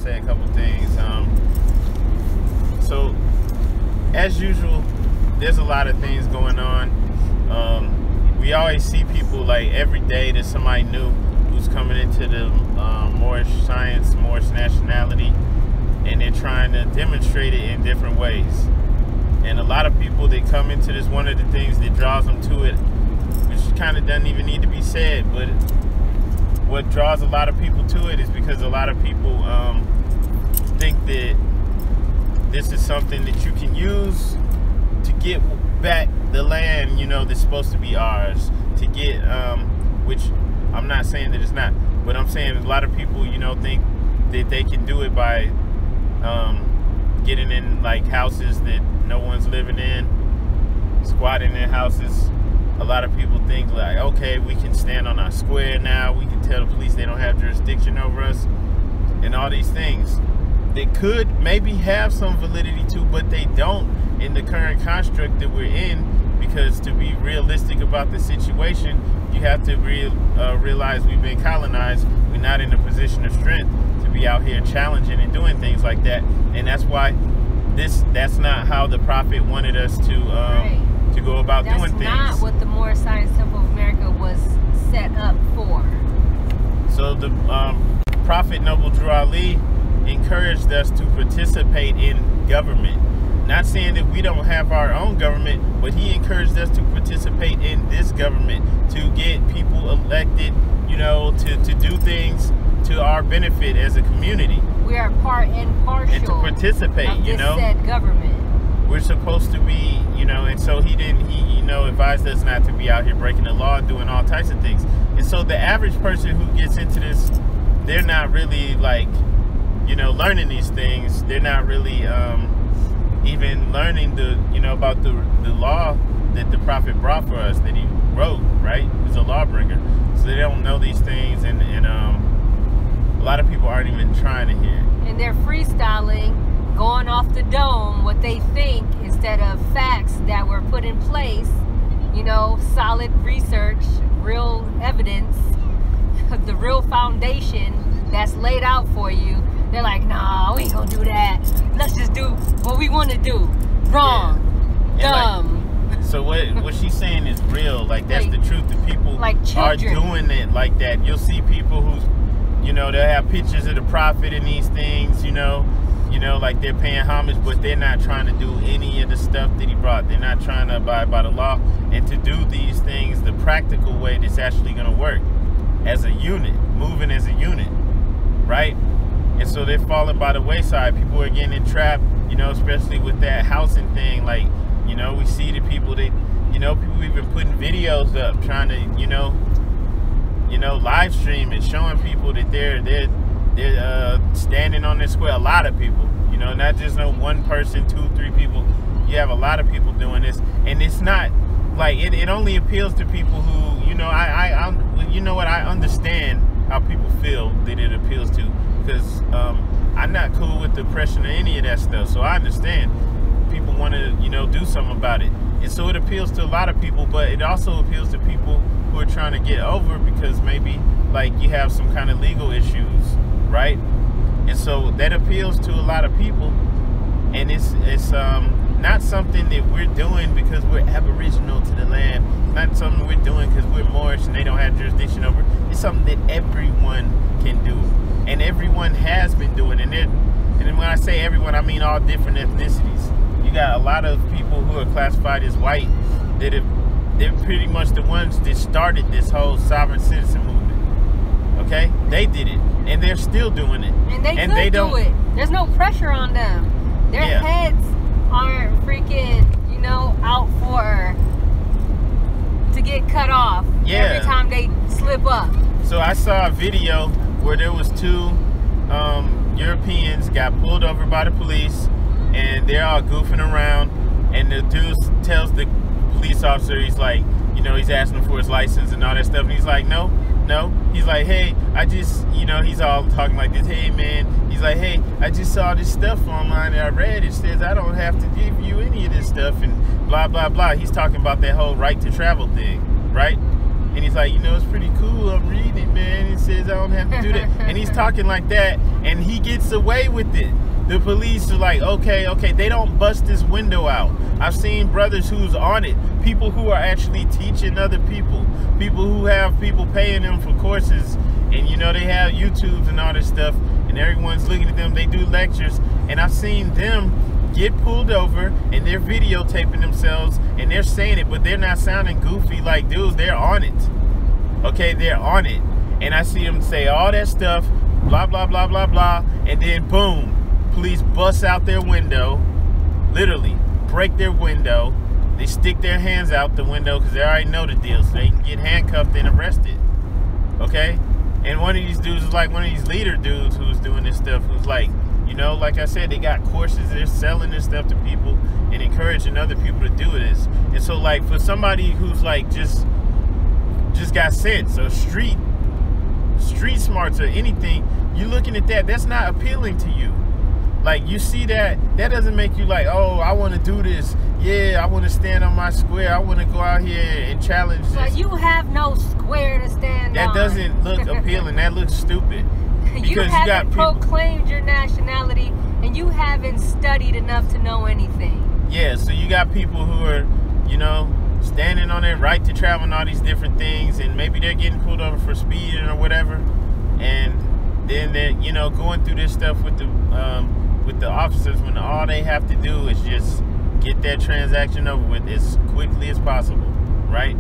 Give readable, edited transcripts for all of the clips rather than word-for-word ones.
say a couple things. So, as usual, there's a lot of things going on. We always see people, like, every day there's somebody new who's coming into the Moorish science, Moorish nationality, and they're trying to demonstrate it in different ways. And a lot of people that come into this, one of the things that draws them to it, which kind of doesn't even need to be said, but what draws a lot of people to it is because a lot of people think that this is something that you can use to get back the land, you know, that's supposed to be ours, to get, which I'm not saying that it's not, but I'm saying a lot of people, you know, think that they can do it by getting in, like, houses that no one's living in, squatting in houses. A lot of people think, like, okay, we can stand on our square now, we can tell the police they don't have jurisdiction over us, and all these things. They could maybe have some validity to, but they don't in the current construct that we're in, because to be realistic about the situation, you have to realize we've been colonized. We're not in a position of strength to be out here challenging and doing things like that, and that's why that's not how the Prophet wanted us to right. to go about doing things. That's not what the Moorish Science Temple of America was set up for. So the Prophet Noble Drew Ali encouraged us to participate in government. Not saying that we don't have our own government, but he encouraged us to participate in this government, to get people elected, you know, to do things to our benefit as a community. We are part and partial and to participate, of this said government. We're supposed to be, you know, and so he you know, advised us not to be out here breaking the law, doing all types of things. And so the average person who gets into this, they're not really, like, you know, learning these things. They're not really even learning about the law that the Prophet brought for us, that he wrote, right? He was a lawbringer. So they don't know these things, and a lot of people aren't even trying to hear. And they're freestyling, going off the dome, what they think, instead of facts that were put in place, you know, solid research, real evidence, the real foundation that's laid out for you. They're like, nah, we ain't gonna do that. Let's just do what we want to do. Wrong. Yeah. Dumb. Like, so what she's saying is real. Like, that's like, the truth. The people like are doing it like that. You'll see people who's, you know, they'll have pictures of the Prophet and these things, you know, like they're paying homage, but they're not trying to do any of the stuff that he brought. They're not trying to abide by the law and to do these things the practical way that's actually going to work as a unit, moving as a unit, right? And so they're falling by the wayside. People are getting entrapped, you know, especially with that housing thing. Like, you know, we see the people that, you know, people even putting videos up trying to, you know, live stream and showing people that they're standing on this square. A lot of people, you know, not just no one person, 2, 3 people. You have a lot of people doing this, and it's not like it only appeals to people who, you know, you know what, I understand how people feel that it appeals to, because I'm not cool with the oppression or any of that stuff. So I understand people want to, you know, do something about it, and so it appeals to a lot of people, but it also appeals to people who are trying to get over, because maybe like you have some kind of legal issues, right? And so that appeals to a lot of people, and it's not something that we're doing because we're aboriginal to the land. It's not something we're doing because we're Moorish and they don't have jurisdiction over it. It's something that everyone can do, and everyone has been doing. And then when I say everyone, I mean all different ethnicities. You got a lot of people who are classified as white that they're pretty much the ones that started this whole sovereign citizen movement. Okay, they did it, and they're still doing it. And they don't do it. There's no pressure on them. Their heads aren't freaking, you know, out to get cut off every time they slip up. So I saw a video where there was 2 Europeans got pulled over by the police, and they're all goofing around, and the dude tells the police officer, he's like, you know, he's asking for his license and all that stuff, and he's like, no. He's like, hey, I just, you know, he's all talking like this, hey man, he's like, hey, I just saw this stuff online and I read it says I don't have to give you any of this stuff and blah blah blah. He's talking about that whole right to travel thing, right? And he's like, you know, it's pretty cool, I'm reading it, man. It services. I don't have to do that. And he's talking like that, and he gets away with it. The police are like, okay, they don't bust this window out. I've seen brothers who's on it, people who are actually teaching other people who have people paying them for courses, and you know, they have YouTubes and all this stuff, and everyone's looking at them. They do lectures, and I've seen them get pulled over, and they're videotaping themselves, and they're saying it, but they're not sounding goofy. Like, dudes, they're on it. Okay, they're on it. And I see them say all that stuff, blah, blah, blah, blah, blah, and then boom, police bust out their window, literally break their window. They stick their hands out the window because they already know the deal, so they can get handcuffed and arrested. Okay? And one of these dudes was like one of these leader dudes who was doing this stuff, who's like, you know, like I said, they got courses, they're selling this stuff to people and encouraging other people to do this. And so, like, for somebody who's like just got sense or street smarts or anything, you're looking at that, that's not appealing to you. Like, you see that doesn't make you like, oh, I want to do this. Yeah, I want to stand on my square. I want to go out here and challenge this. But you have no square to stand on. That doesn't look appealing. That looks stupid. You haven't proclaimed your nationality, and you haven't studied enough to know anything. Yeah, so you got people who are, you know, standing on their right to travel and all these different things, and maybe they're getting pulled over for speeding or whatever, and then they're, you know, going through this stuff with the officers when all they have to do is just get that transaction over with as quickly as possible, right?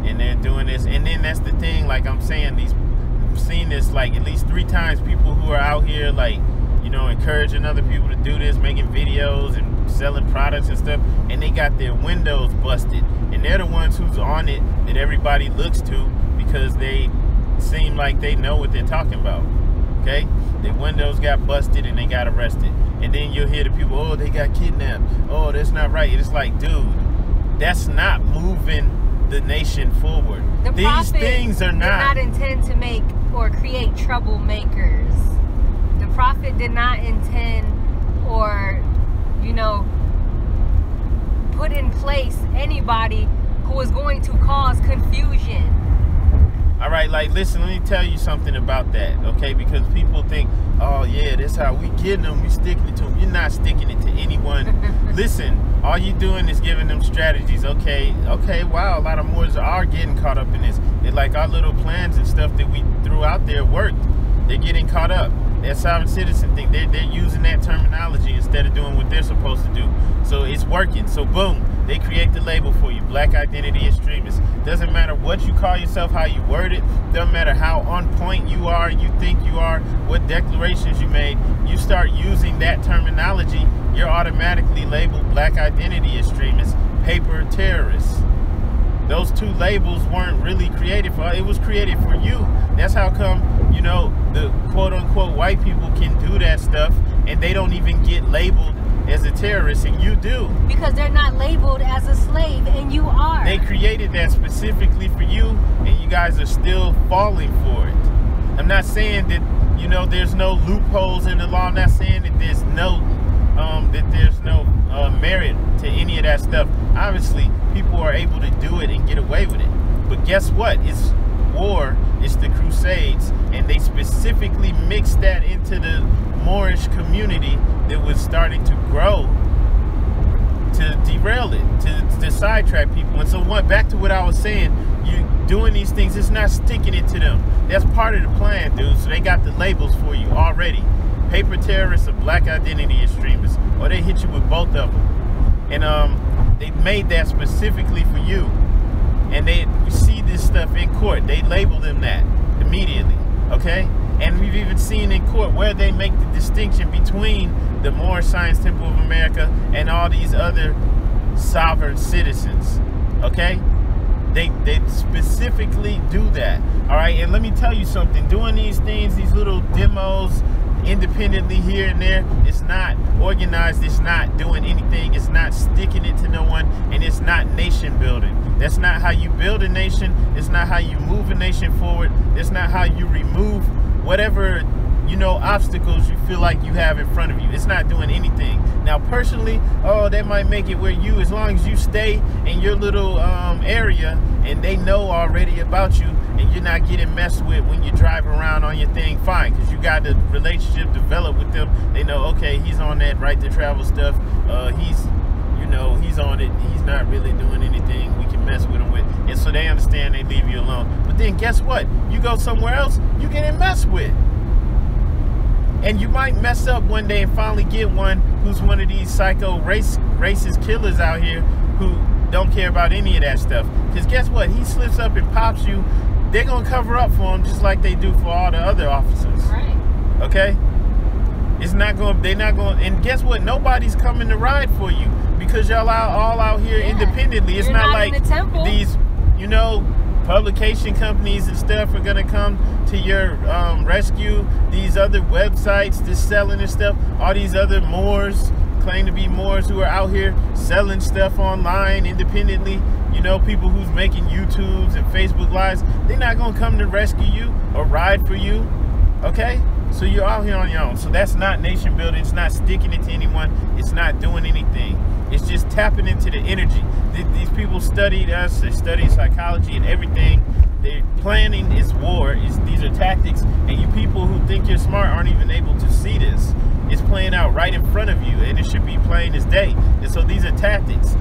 And they're doing this, and then that's the thing, like I'm saying, I've seen this like at least 3 times, people who are out here, like, you know, encouraging other people to do this, making videos and selling products and stuff, and they got their windows busted, and they're the ones who's on it that everybody looks to because they seem like they know what they're talking about. Okay, their windows got busted and they got arrested, and then you'll hear the people, oh, they got kidnapped, oh, that's not right. It's like, dude, that's not moving the nation forward. These things are not. Did not intend to make or create troublemakers. The prophet did not intend or, you know, put in place anybody who was going to cause confusion. All right, like, listen, let me tell you something about that, okay? Because people think, oh, yeah, that's how we getting them, we sticking it to them. You're not sticking it to anyone. Listen, all you're doing is giving them strategies. Okay, wow, a lot of Moors are getting caught up in this. They're like, our little plans and stuff that we threw out there worked. They're getting caught up. That sovereign citizen thing, they're using that terminology instead of doing what they're supposed to do. So it's working. So boom, they create the label for you, black identity extremist. Doesn't matter what you call yourself, how you word it, doesn't matter how on point you are, you think you are, what declarations you made, you start using that terminology, you're automatically labeled black identity extremist, paper terrorists. Those 2 labels weren't really created for, it was created for you. That's how come, you know, the quote-unquote white people can do that stuff and they don't even get labeled as a terrorist, and you do. Because they're not labeled as a slave, and you are. They created that specifically for you, and you guys are still falling for it. I'm not saying that, you know, there's no loopholes in the law. I'm not saying that there's no merit to any of that stuff. Obviously, people are able to do it and get away with it. But guess what? It's war. It's the Crusades, and they specifically mixed that into the Moorish community that was starting to grow to derail it, to sidetrack people. And so back to what I was saying, you doing these things, it's not sticking it to them. That's part of the plan, dude. So they got the labels for you already. Paper terrorists or black identity extremists, or they hit you with both of them. And they made that specifically for you. And you see this stuff in court. They label them that immediately, okay? And we've even seen in court where they make the distinction between the Moorish Science Temple of America and all these other sovereign citizens, okay? They specifically do that, all right? And let me tell you something. Doing these things, these little demos, independently here and there, it's not organized, it's not doing anything, it's not sticking it to no one, and it's not nation building. That's not how you build a nation. It's not how you move a nation forward. It's not how you remove whatever, you know, obstacles you feel like you have in front of you. It's not doing anything. Now, personally, oh, that might make it where as long as you stay in your little area and they know already about you, and you're not getting messed with when you drive around on your thing, fine, because you got the relationship developed with them. They know, okay, he's on that right to travel stuff. He's on it. He's not really doing anything we can mess with him with. And so they understand, they leave you alone. But then guess what? You go somewhere else, you getting messed with. And you might mess up one day and finally get one who's one of these psycho racist killers out here who don't care about any of that stuff. Because guess what? He slips up and pops you. They're going to cover up for him just like they do for all the other officers. Right. Okay? It's not going, they're not going, and guess what? Nobody's coming to ride for you because y'all all out here independently. It's not like these, publication companies and stuff are going to come to your rescue. These other websites that's selling and stuff, all these other Moors, claim to be Moors who are out here selling stuff online independently. People who's making YouTubes and Facebook Lives, they're not going to come to rescue you or ride for you. Okay? So you're out here on your own. So that's not nation building. It's not sticking it to anyone. It's not doing anything. It's just tapping into the energy. These people studied us. They studied psychology and everything. They're planning this war. These are tactics. And you people who think you're smart aren't even able to see this. It's playing out right in front of you. And it should be plain as day. And so these are tactics.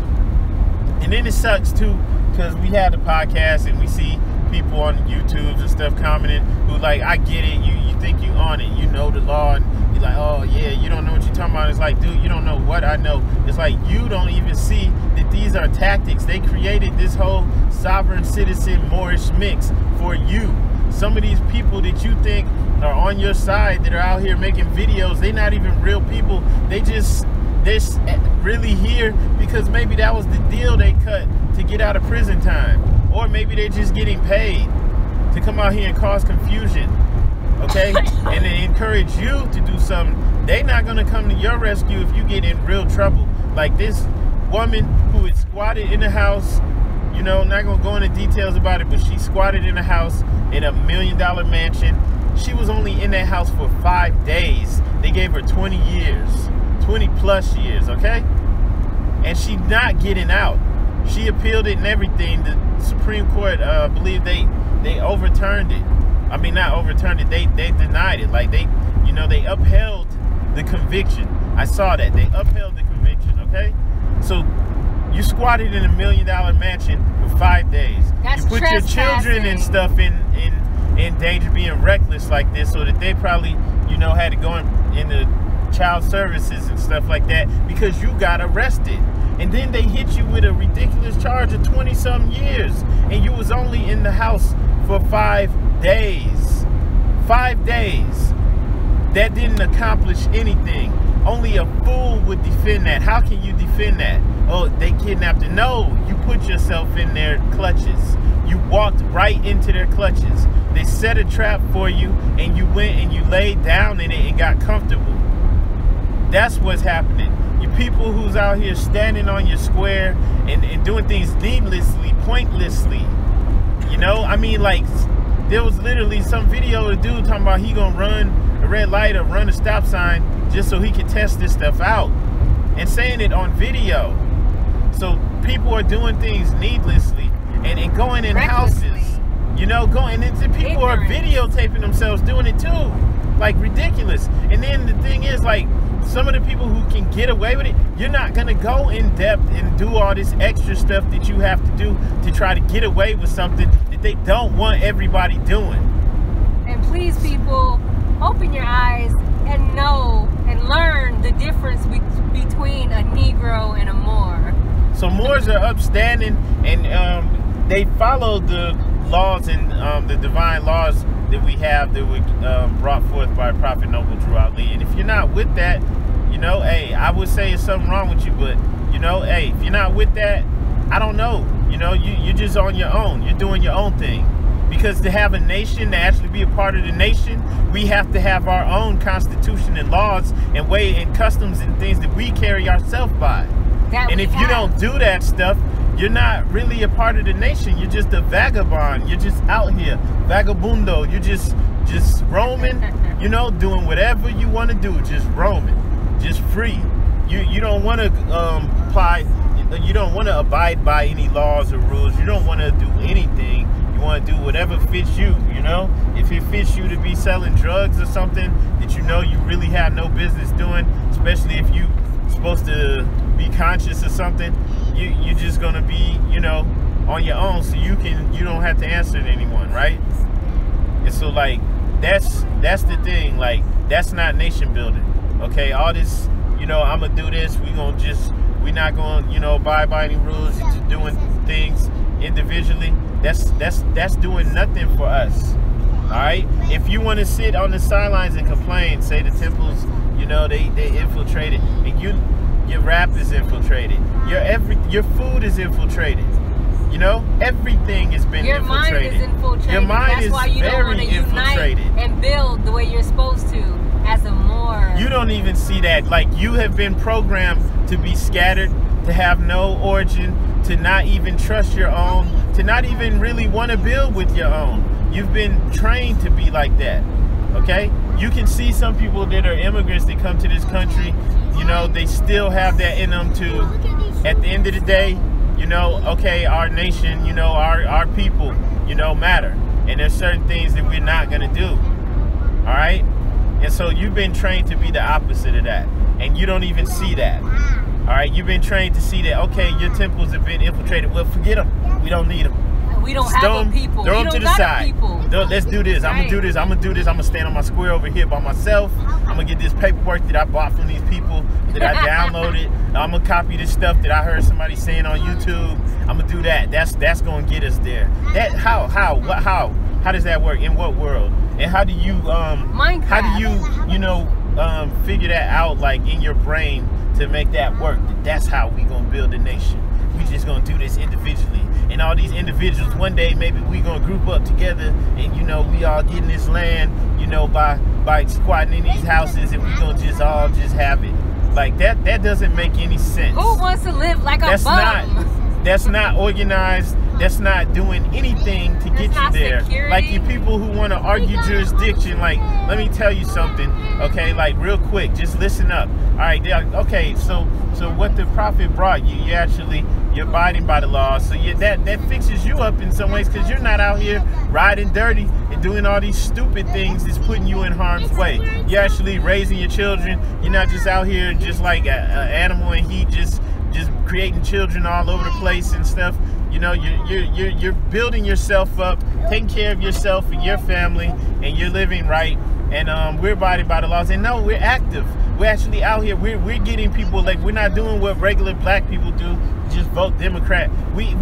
And then it sucks too, because we have the podcast and we see people on YouTube and stuff commenting who like, I get it, you think you on it, you know the law, and you're like, oh yeah, you don't know what you're talking about. It's like, dude, you don't know what I know. It's like, you don't even see that these are tactics. They created this whole sovereign citizen Moorish mix for you. Some of these people that you think are on your side that are out here making videos, they're not even real people. They're really here because maybe that was the deal they cut to get out of prison time. Or maybe they're just getting paid to come out here and cause confusion, okay? And they encourage you to do something. They're not going to come to your rescue if you get in real trouble. Like this woman who is squatted in the house, not going to go into details about it, but she squatted in a house in a $1 million mansion. She was only in that house for 5 days. They gave her 20 years, 20 plus years, okay? And she's not getting out. She appealed it and everything. The Supreme Court, believe they overturned it. I mean, not overturned it. They denied it. Like they upheld the conviction. I saw that. They upheld the conviction. Okay, so you squatted in a $1 million mansion for 5 days. That's you put your children and stuff in danger, being reckless like this, so that they probably had to go into child services and stuff like that because you got arrested. And then they hit you with a ridiculous charge of 20-something years. And you was only in the house for 5 days. 5 days. That didn't accomplish anything. Only a fool would defend that. How can you defend that? Oh, they kidnapped her. No, you put yourself in their clutches. You walked right into their clutches. They set a trap for you, and you went and you laid down in it and got comfortable. That's what's happening. You people who's out here standing on your square and doing things needlessly, pointlessly. I mean, like, there was literally some video of a dude talking about he gonna run a red light or run a stop sign just so he could test this stuff out, and saying it on video. So people are doing things needlessly and going in houses, going into people are videotaping themselves doing it too, like ridiculous. And then the thing is, like, some of the people who can get away with it, you're not going to go in depth and do all this extra stuff that you have to do to try to get away with something that they don't want everybody doing. And please, people, open your eyes and know and learn the difference between a Negro and a Moor. So Moors are upstanding, and they follow the laws and the divine laws that we have that were brought forth by Prophet Noble Drew Ali. And if you're not with that, hey, I would say there's something wrong with you, but hey, if you're not with that, I don't know. You're just on your own. You're doing your own thing. Because to have a nation, to actually be a part of the nation, we have to have our own constitution and laws and way and customs and things that we carry ourselves by. And if you don't do that stuff, you're not really a part of the nation. You're just a vagabond. You're just out here, vagabundo. You're just roaming, doing whatever you want to do, just roaming, just free. You don't want to apply. You don't want to abide by any laws or rules. You don't want to do anything. You want to do whatever fits you, you know? If it fits you to be selling drugs or something that you know you really have no business doing, especially if you supposed to be conscious of something, you're just gonna be, you know, on your own, so you don't have to answer to anyone, right? And so like that's the thing, like that's not nation building. Okay, all this, you know, I'm gonna do this, we're not gonna, you know, abide by any rules, just doing things individually. That's doing nothing for us. All right, if you want to sit on the sidelines and complain, say the temples, you know, they infiltrated, and your rap is infiltrated, your food is infiltrated, you know, everything has been infiltrated. Your mind is infiltrated. Your mind That's is why you don't want to unite and build the way you're supposed to as a more. You don't even see that. Like, you have been programmed to be scattered, to have no origin, to not even trust your own, to not even really want to build with your own. You've been trained to be like that. Okay, you can see some people that are immigrants that come to this country, you know, they still have that in them to, at the end of the day, you know, okay, our nation, you know, our people, you know, matter. And there's certain things that we're not going to do. All right. And so you've been trained to be the opposite of that. And you don't even see that. All right. You've been trained to see that, okay, your temples have been infiltrated. Well, forget them. We don't need them. We don't have a people. Throw them to the side. Let's do this. I'm gonna do this. I'm gonna do this. I'm gonna stand on my square over here by myself. I'm gonna get this paperwork that I bought from these people that I downloaded. I'm gonna copy this stuff that I heard somebody saying on YouTube. I'm gonna do that. That's gonna get us there. That how does that work? In what world? And how do you figure that out, like, in your brain to make that work? That's how we gonna build a nation. We just gonna do this individually. And all these individuals, one day maybe we gonna group up together, and, you know, we all getting this land, you know, by squatting in these houses, and we gonna just have it. Like, that doesn't make any sense. Who wants to live like a bum? That's not organized. That's not doing anything to get you there. Security. Like, you people who want to argue jurisdiction, like, let me tell you something, okay? Like, real quick, just listen up. All right, okay, so what the prophet brought you, you're abiding by the law. So that fixes you up in some ways, because you're not out here riding dirty and doing all these stupid things that's putting you in harm's way. You're actually raising your children. You're not just out here just like an animal in heat, just creating children all over the place and stuff. You know, you're building yourself up, taking care of yourself and your family, and you're living right. And we're abiding by the laws. And no, we're active. We're actually out here. We're getting people, like, we're not doing what regular black people do, just vote Democrat. We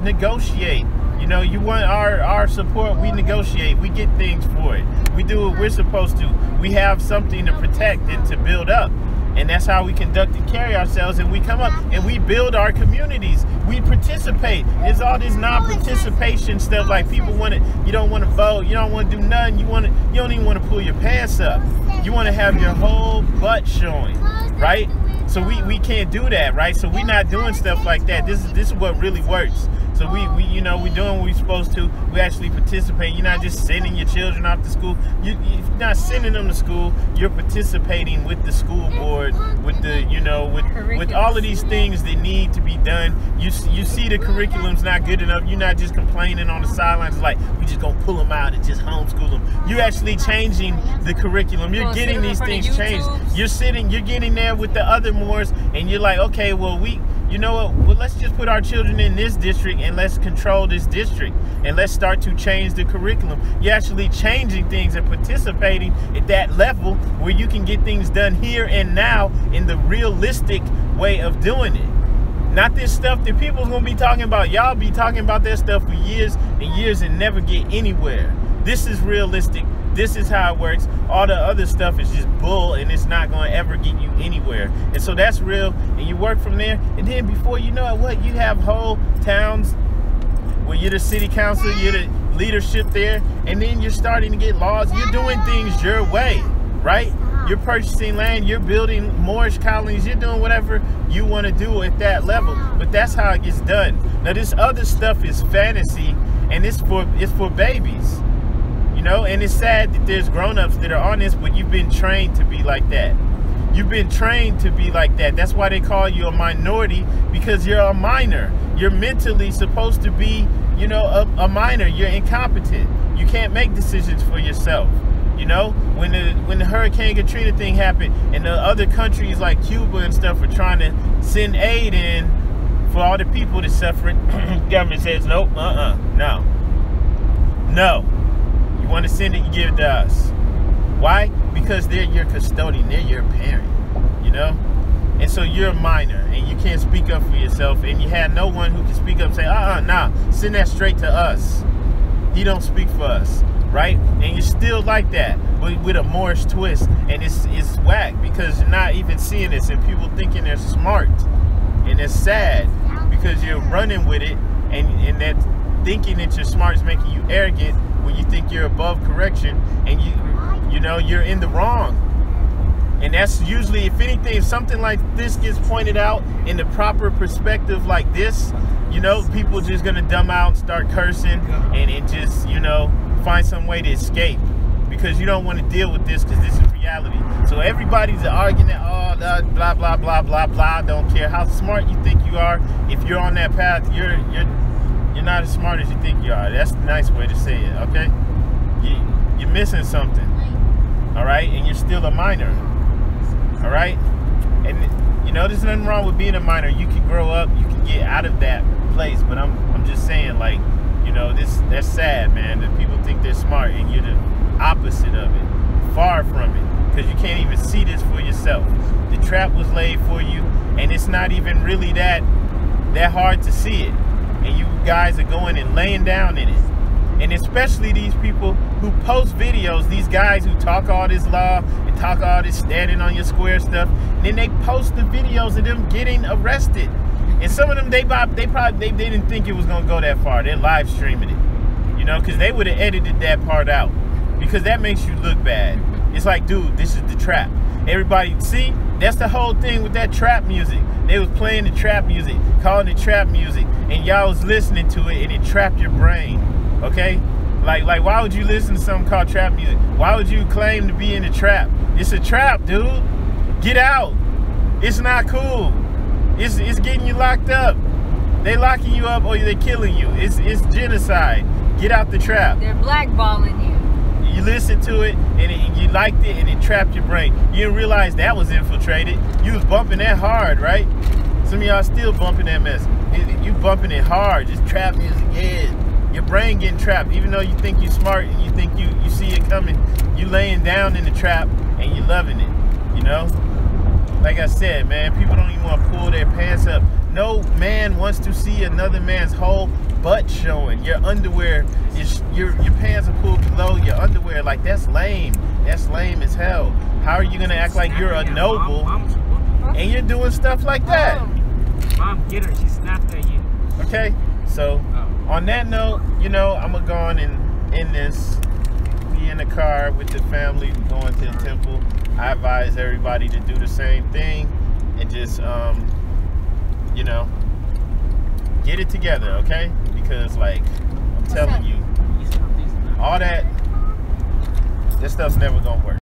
negotiate. You know, you want our support, we negotiate. We get things for it. We do what we're supposed to. We have something to protect and to build up. And that's how we conduct and carry ourselves, and we come up and we build our communities. We participate. There's all this non-participation stuff, like people you don't want to vote, you don't want to do nothing, you don't even want to pull your pants up. You want to have your whole butt showing, right? So we can't do that, right? So we're not doing stuff like that. This is what really works. So we're doing what we're supposed to. We actually participate. You're not just sending your children off to school. You're not sending them to school. You're participating with the school board, with the, with all of these things that need to be done. You see the curriculum's not good enough. You're not just complaining on the sidelines like, we just gonna pull them out and just homeschool them. You're actually changing the curriculum. You're getting these things changed. You're getting there with the other Moors, and you're like, okay, well, you know what? Well, let's just put our children in this district and let's control this district, and let's start to change the curriculum. You're actually changing things and participating at that level where you can get things done here and now in the realistic way of doing it. Not this stuff that people's gonna be talking about. Y'all be talking about that stuff for years and years and never get anywhere. This is realistic. This is how it works. All the other stuff is just bull, and it's not going to ever get you anywhere. And so that's real, and you work from there. And then before you know it, what? You have whole towns where you're the city council, you're the leadership there, and then you're starting to get laws. You're doing things your way, right? You're purchasing land, you're building Moorish colonies, you're doing whatever you want to do at that level. But that's how it gets done. Now, this other stuff is fantasy, and it's for babies. You know, and it's sad that there's grown-ups that are on this, but you've been trained to be like that. You've been trained to be like that. That's why they call you a minority, because you're a minor. You're mentally supposed to be you know, a minor. You're incompetent. You can't make decisions for yourself. You know, when the Hurricane Katrina thing happened, and the other countries like Cuba and stuff are trying to send aid in for all the people that suffered, government says nope, no. You want to send it, you give it to us. Why? Because they're your custodian, they're your parent. You know, and so you're a minor, and you can't speak up for yourself, and you had no one who can speak up and say, nah, send that straight to us. He don't speak for us. Right? And you're still like that, but with a Moorish twist, and it's whack because you're not even seeing this, and people thinking they're smart, and it's sad because you're running with it, and that thinking that you're smart is making you arrogant when you think you're above correction, and you know you're in the wrong. And that's usually, if anything, if something like this gets pointed out in the proper perspective like this, you know, people just gonna dumb out and start cursing, and just, you know, find some way to escape, because you don't want to deal with this, because this is reality. So everybody's arguing that, oh, blah blah blah blah blah. Don't care how smart you think you are. If you're on that path, you're not as smart as you think you are. That's the nice way to say it. Okay, you're missing something. All right, and you're still a minor. All right, and you know there's nothing wrong with being a minor. You can grow up. You can get out of that place. But I'm just saying, like, you know, that's sad, man, that people think they're smart, and you're the opposite of it. Far from it, because you can't even see this for yourself. The trap was laid for you, and it's not even really that hard to see it. And you guys are going and laying down in it. And especially these people who post videos, these guys who talk all this law and talk all this standing on your square stuff, and then they post the videos of them getting arrested. And some of them, they didn't think it was gonna go that far. They're live streaming it, you know, because they would have edited that part out, because that makes you look bad. It's like, dude, this is the trap. Everybody, see, that's the whole thing with that trap music. They was playing the trap music, calling it trap music, and y'all was listening to it, and it trapped your brain. Okay, like why would you listen to something called trap music? Why would you claim to be in a trap? It's a trap, dude. Get out. It's not cool. It's getting you locked up. They locking you up, or they killing you. It's genocide. Get out the trap. They're blackballing you. You listen to it, and you liked it, and it trapped your brain. You didn't realize that was infiltrated. You was bumping that hard, right? Some of y'all still bumping that mess. You bumping it hard, just trap music, yeah. Your brain getting trapped, even though you think you're smart and you think you see it coming. You laying down in the trap, and you loving it, you know? Like I said, man, people don't even want to pull their pants up. No man wants to see another man's whole butt showing. Your underwear, your pants are pulled below your underwear. Like, that's lame. That's lame as hell. How are you going to act like you're a noble and you're doing stuff like that? Mom, get her. She snapped at you. Okay, so on that note, you know, I'm going to go on and end this. Be in the car with the family going to the temple. I advise everybody to do the same thing and just, you know, get it together, okay? Because, like, I'm telling you, all that stuff's never gonna work.